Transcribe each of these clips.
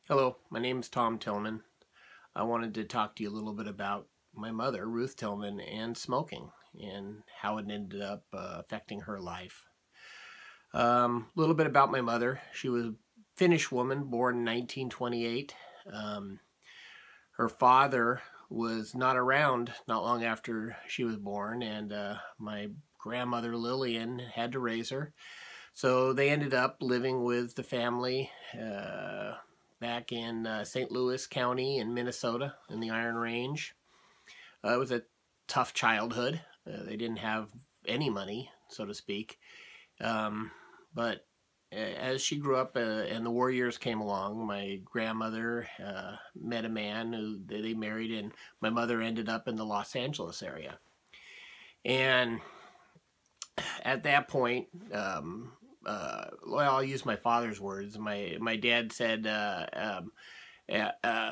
Hello, my name is Tom Tillman. I wanted to talk to you a little bit about my mother, Ruth Tillman, and smoking and how it ended up affecting her life. A little bit about my mother. She was a Finnish woman born in 1928. Um, Her father was not around not long after she was born, and my grandmother Lillian had to raise her. So they ended up living with the family back in St. Louis County in Minnesota in the Iron Range. It was a tough childhood. They didn't have any money, so to speak. But as she grew up and the war years came along, my grandmother met a man who they married, and my mother ended up in the Los Angeles area. And at that point, well, I'll use my father's words. My dad said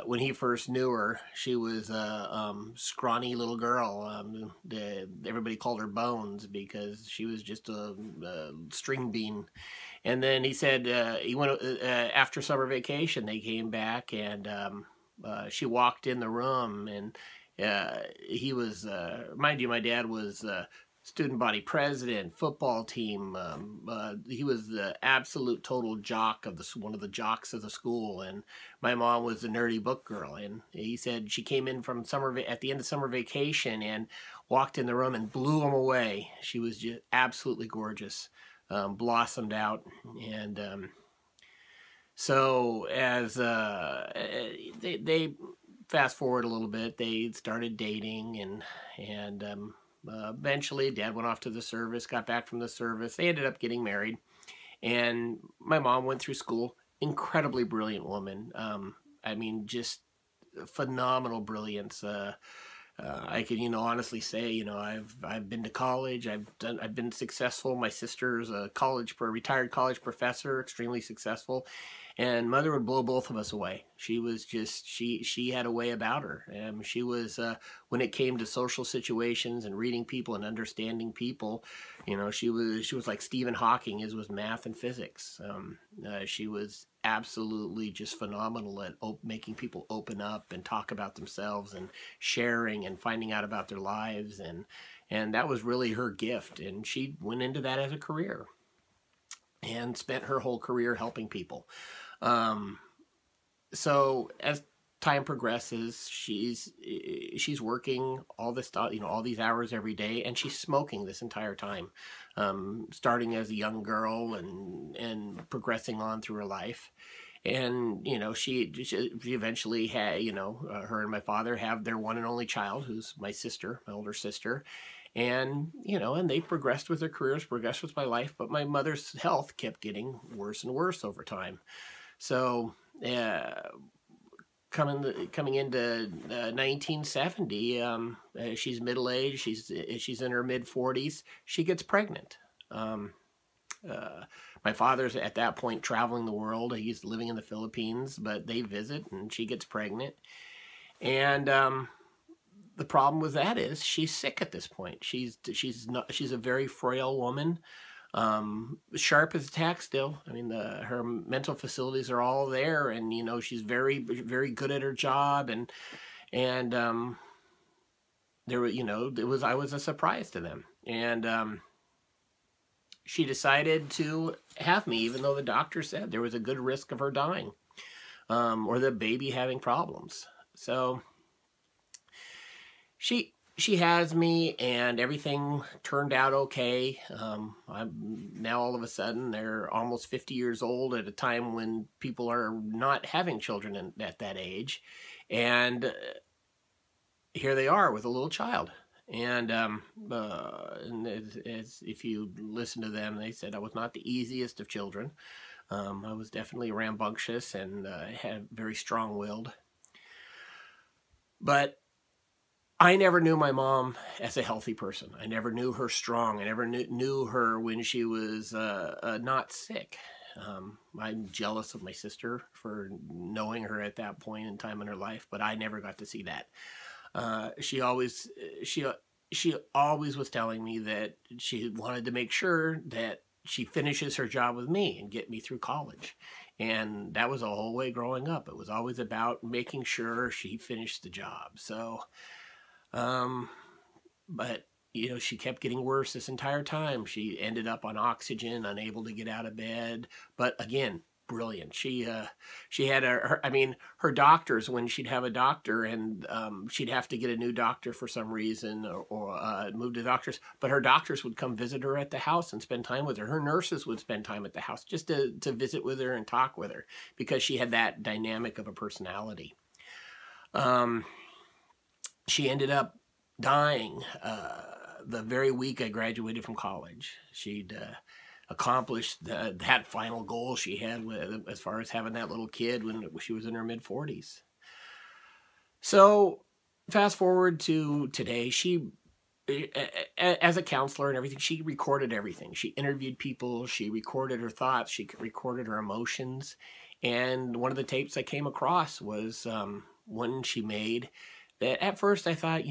when he first knew her, she was a scrawny little girl. Everybody called her Bones because she was just a string bean. And then he said he went after summer vacation. They came back and she walked in the room and he was mind you, my dad was student body president, football team. He was the absolute total jock of one of the jocks of the school, and my mom was the nerdy book girl. And he said she came in from at the end of summer vacation and walked in the room and blew him away. She was just absolutely gorgeous, blossomed out, and so as they fast forward a little bit, they started dating and eventually, Dad went off to the service, got back from the service. They ended up getting married, and my mom went through school. Incredibly brilliant woman. I mean, just phenomenal brilliance. I can, honestly say, I've been to college. I've been successful. My sister's a retired college professor, extremely successful, and mother would blow both of us away. She was just she had a way about her. She was when it came to social situations and reading people and understanding people, she was like Stephen Hawking. His was math and physics. She was absolutely just phenomenal at making people open up and talk about themselves and sharing and finding out about their lives, and that was really her gift, and she went into that as a career and spent her whole career helping people. um, so as time progresses, she's working all this stuff, all these hours every day, and she's smoking this entire time, starting as a young girl and progressing on through her life. And she eventually had, her and my father have their one and only child, who's my sister, my older sister. And and they progressed with their careers, progressed with my life, but my mother's health kept getting worse and worse over time. So coming into 1970, she's middle aged. She's in her mid 40s. She gets pregnant. Um, my father's at that point traveling the world. He's living in the Philippines, but they visit, and she gets pregnant. And the problem with that is she's sick at this point. She's a very frail woman. Sharp as a tack still. I mean, her mental facilities are all there, and she's very very good at her job, and there were I was a surprise to them, and she decided to have me, even though the doctor said there was a good risk of her dying, or the baby having problems. So she has me, and everything turned out okay. I'm now all of a sudden they're almost 50 years old at a time when people are not having children at that age, and here they are with a little child. And as if you listen to them, they said I was not the easiest of children. I was definitely rambunctious and had very strong-willed. But I never knew my mom as a healthy person. I never knew her strong. I never knew her when she was not sick. I'm jealous of my sister for knowing her at that point in time in her life, but I never got to see that. She always was telling me that she wanted to make sure that she finishes her job with me and get me through college. And that was the whole way growing up. It was always about making sure she finished the job. So, but she kept getting worse this entire time. She ended up on oxygen, unable to get out of bed. But again, brilliant. She had her doctors, when she'd have a doctor and she'd have to get a new doctor for some reason or move to doctors, but her doctors would come visit her at the house and spend time with her. Her nurses would spend time at the house just to visit with her and talk with her, because she had that dynamic of a personality. She ended up dying the very week I graduated from college. She'd accomplished that final goal she had as far as having that little kid when she was in her mid-40s. So fast forward to today, she, as a counselor and everything, she recorded everything. She interviewed people, she recorded her thoughts, she recorded her emotions. And one of the tapes I came across was one she made that at first I thought,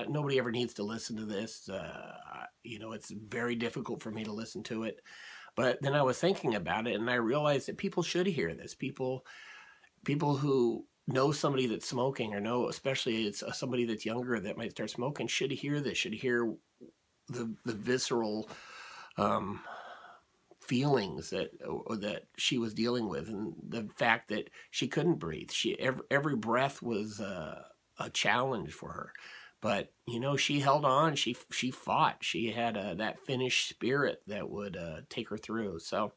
nobody ever needs to listen to this. It's very difficult for me to listen to it. But then I was thinking about it, and I realized that people should hear this. People who know somebody that's smoking, or know, especially it's somebody that's younger that might start smoking, should hear this, should hear the visceral feelings that she was dealing with, and the fact that she couldn't breathe. Every breath was a challenge for her. But, she held on, she fought. She had that Finnish spirit that would take her through. So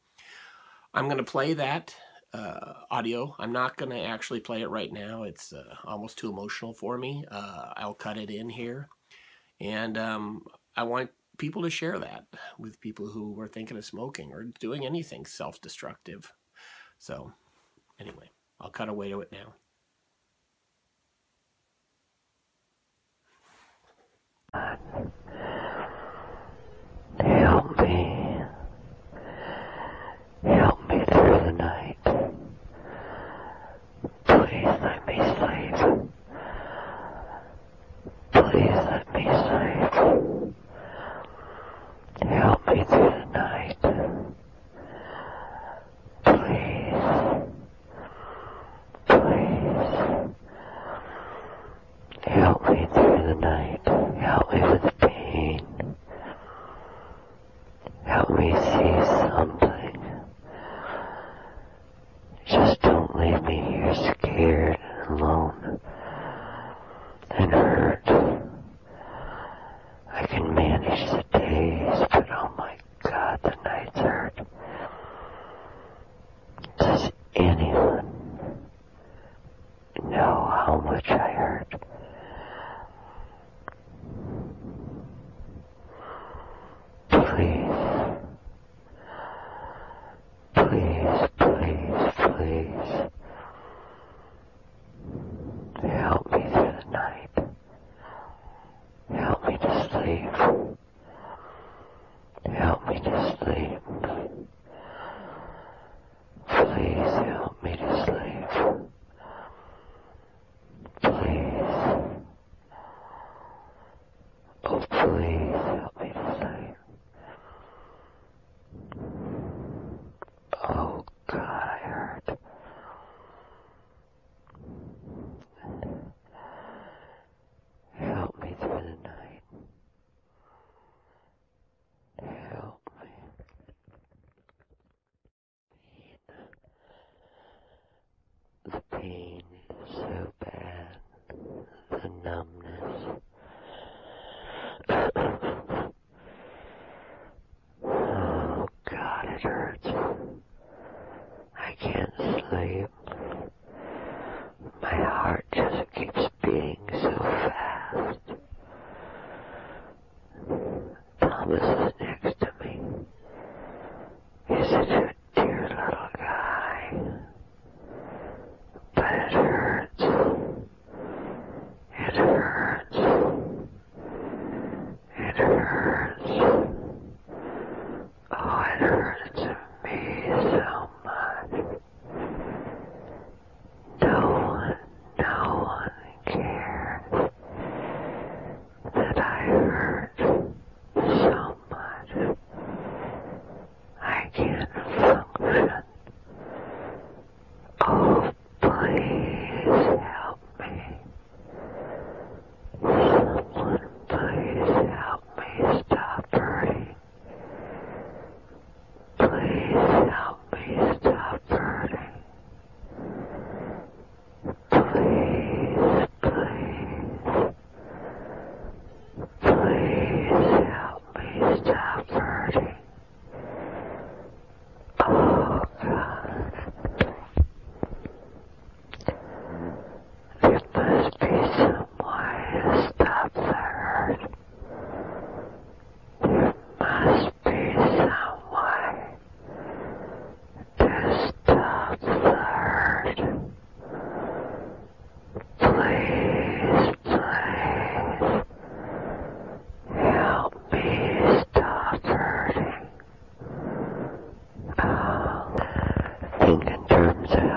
I'm going to play that audio. I'm not going to actually play it right now. It's almost too emotional for me. I'll cut it in here. And I want people to share that with people who are thinking of smoking or doing anything self-destructive. So anyway, I'll cut away to it now. Help me. Help me through the night. Please let me sleep. Please let me sleep. Help me through the night. Please. Please. Help me through the night. Help me with the pain. Help me see something. Just don't leave me here scared and alone and hurt. I can manage the days, but oh my God, the nights hurt. Does anyone know how much I hurt? Please, please, please, please, help me through the night. Help me to sleep. Help me to sleep. Please help me to sleep. Please. Oh, please help me to sleep. Oh, God, I hurt. Help me through the night. Help me. The pain is so bad. The numbness. Oh, God, it hurts. I can't sleep. My heart just keeps beating so fast. Thomas is next to me. He's such a dear little guy. But it hurts. It hurts.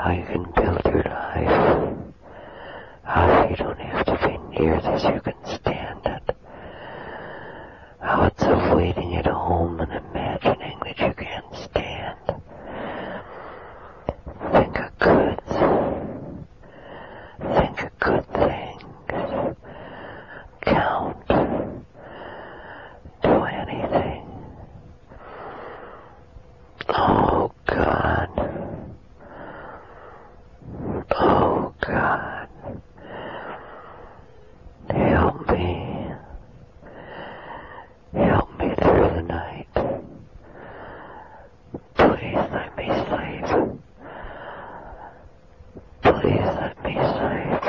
how you can build your life. How you don't have to be near this, you can stand it. How it's avoiding at home and imagining that you can't stand. Think of goods. Think of good things. Count. Do anything. Oh God. Oh God. Help me. Help me through the night. Please let me sleep. Please let me sleep.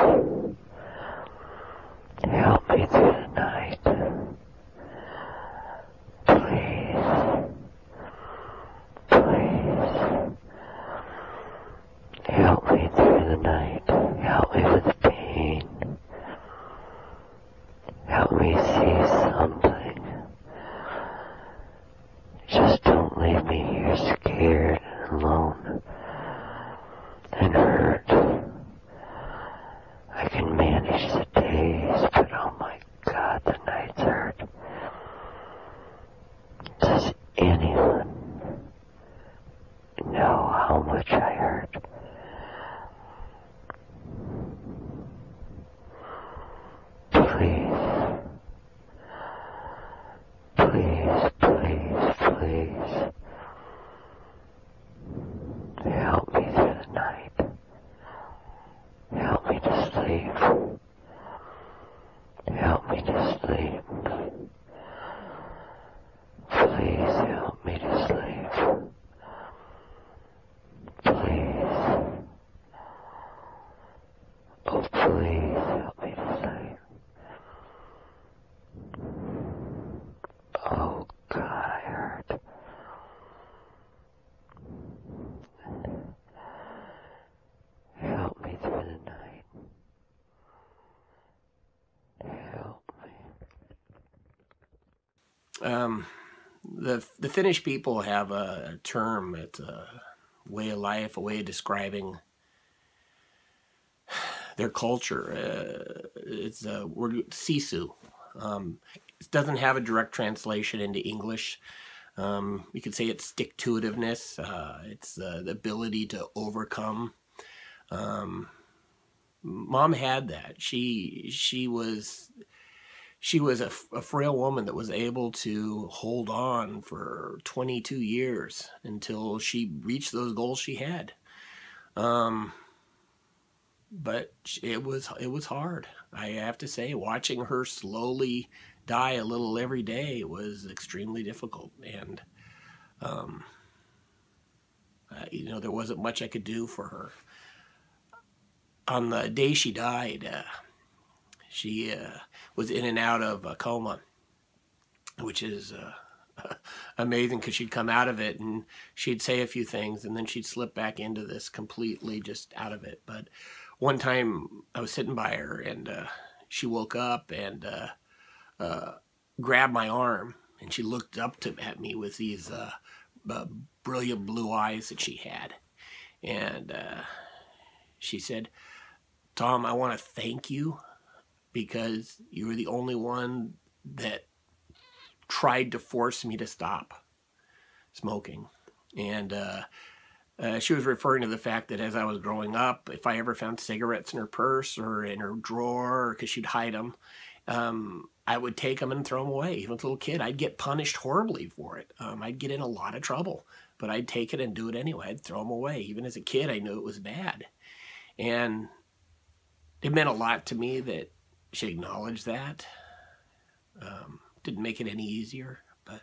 Help me through the night. Please. Please. Help me through the night. Help me with pain. Help me see something. Just don't leave me here scared and alone and hurt. I can manage the days, but oh my God, the nights hurt. Does anyone know how much I hurt? Please, please, please, please, help me through the night. Help me to sleep. Help me to sleep. Please help me to sleep. Please. Oh, please help me to sleep. Oh, God, I hurt. Help me through the night. Help me. The Finnish people have a term. It's a way of life, a way of describing their culture. It's a word, sisu. It doesn't have a direct translation into English. You could say it's stick-to-itiveness. It's the ability to overcome. Mom had that. She was a frail woman that was able to hold on for 22 years until she reached those goals she had. But it was hard. I have to say, watching her slowly die a little every day was extremely difficult. And, there wasn't much I could do for her. On the day she died, she was in and out of a coma, which is amazing because she'd come out of it and she'd say a few things and then she'd slip back into this completely just out of it. But one time I was sitting by her and she woke up and grabbed my arm and she looked up at me with these brilliant blue eyes that she had. And she said, "Tom, I want to thank you because you were the only one that tried to force me to stop smoking." And she was referring to the fact that as I was growing up, if I ever found cigarettes in her purse or in her drawer, because she'd hide them, I would take them and throw them away. Even as a little kid, I'd get punished horribly for it. I'd get in a lot of trouble, but I'd take it and do it anyway. I'd throw them away. Even as a kid, I knew it was bad. And it meant a lot to me that she acknowledged that. Didn't make it any easier, but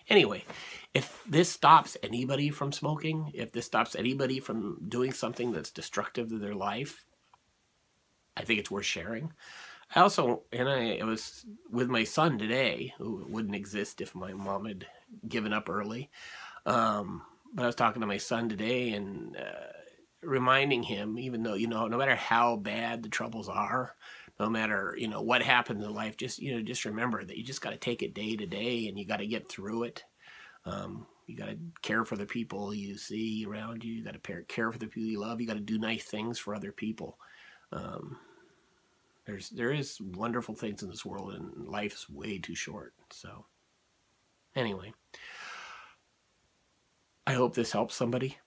anyway, if this stops anybody from smoking, if this stops anybody from doing something that's destructive to their life, I think it's worth sharing. I also, I was with my son today, who wouldn't exist if my mom had given up early. But I was talking to my son today and reminding him, even though, no matter how bad the troubles are, no matter, what happens in life, just remember that you just got to take it day to day and you got to get through it. You got to care for the people you see around you. You got to care for the people you love. You got to do nice things for other people. Um, there is wonderful things in this world, and life's way too short. So anyway, I hope this helps somebody.